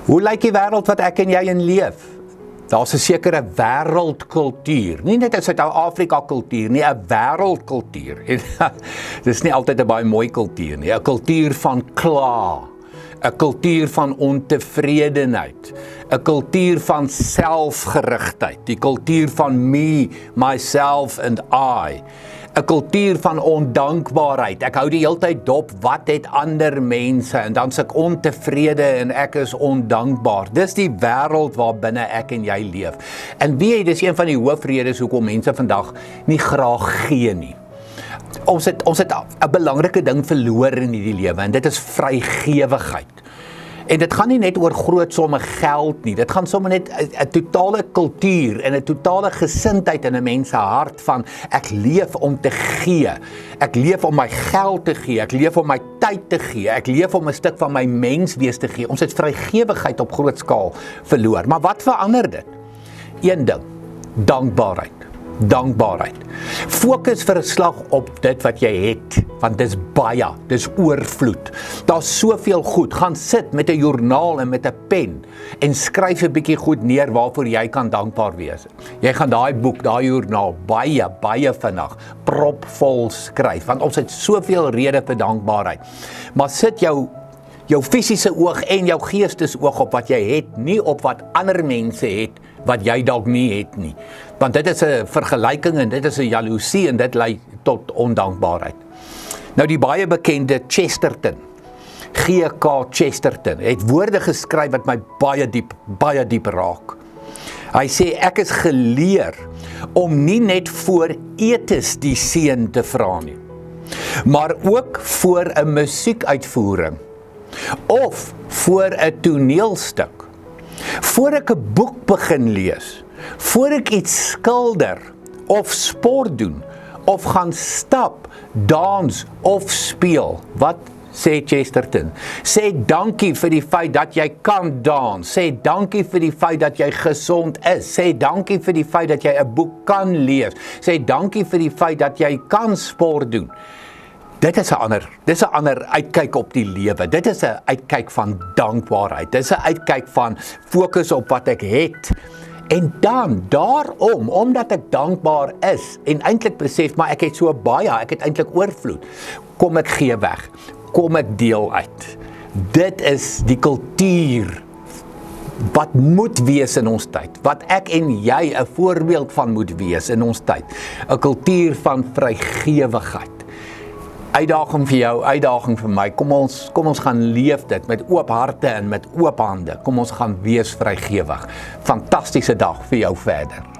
Hoe lyk die wêreld wat ek en jy in leef? Daar's 'n sekere wêreldkultuur, nie net 'n Suid-Afrika kultuur nie, 'n wêreldkultuur. En dis nie altyd 'n baie mooi kultuur nie, 'n kultuur van kla, 'n kultuur van ontevredenheid, 'n kultuur van selfgerigtheid, die kultuur van me, myself and I. 'n Kultuur van ondankbaarheid. Ek hou die hele tyd dop, wat het ander mense, en dan is ek ontevrede en ek is ondankbaar. Dis die wêreld waar binne ek en jy leef. En weet jy, dis een van die hoofredes hoekom mense vandag nie graag gee nie. Ons het 'n belangrike ding verloor in hierdie lewe, en dit is vrygewigheid. En dit gaan nie net oor groot somme geld nie, dit gaan sommer net 'n totale kultuur en 'n totale gesindheid in 'n mens se hart van ek leef om te gee, ek leef om my geld te gee, ek leef om my tyd te gee, ek leef om 'n stuk van my menswees te gee. Ons het vrygewigheid op groot skaal verloor. Maar wat verander dit? Een ding, dankbaarheid. Dankbaarheid. Fokus vir 'n slag op dit wat jy het, want dis baie, dis oorvloed. Daar's soveel goed. Gaan sit met 'n joernaal en met 'n pen en skryf 'n bietjie goed neer waarvoor jy kan dankbaar wees. Jy gaan daai boek, daai joernaal baie vinnig propvol skryf, want ons het soveel redes vir dankbaarheid. Maar sit jou fisiese oog en jou geestesoog op wat jy het, nie op wat ander mense het wat jy dalk nie het nie. Want dit is 'n vergelyking en dit is 'n jaloesie en dit lei tot ondankbaarheid. Nou die baie bekende Chesterton, G.K. Chesterton, het woorde geskryf wat my baie diep raak. Hy sê ek is geleer om nie net voor etes die seën te vra nie, maar ook voor 'n musiekuitvoering of voor 'n toneelstuk. Voor ek 'n boek begin lees, voor ek iets skilder of sport doen, of gaan stap, dans of speel. Wat sê Chesterton? Sê dankie vir die feit dat jy kan dans, sê dankie vir die feit dat jy gesond is, sê dankie vir die feit dat jy 'n boek kan lees, sê dankie vir die feit dat jy kan sport doen. Dit is 'n ander uitkyk op die lewe. Dit is 'n uitkyk van dankbaarheid. Dit is 'n uitkyk van fokus op wat ek het. En dan, daarom, omdat ek dankbaar is, en eintlik besef, maar ek het so baie, ek het eintlik oorvloed, kom ek gee weg, kom ek deel uit. Dit is die kultuur wat moet wees in ons tyd, wat ek en jy 'n voorbeeld van moet wees in ons tyd. 'n Kultuur van vrygewigheid. Uitdaging vir jou, uitdaging vir my. Kom ons gaan leef dit met oop harte en met oop hande. Kom ons gaan wees vrygewig. Fantastiese dag vir jou verder.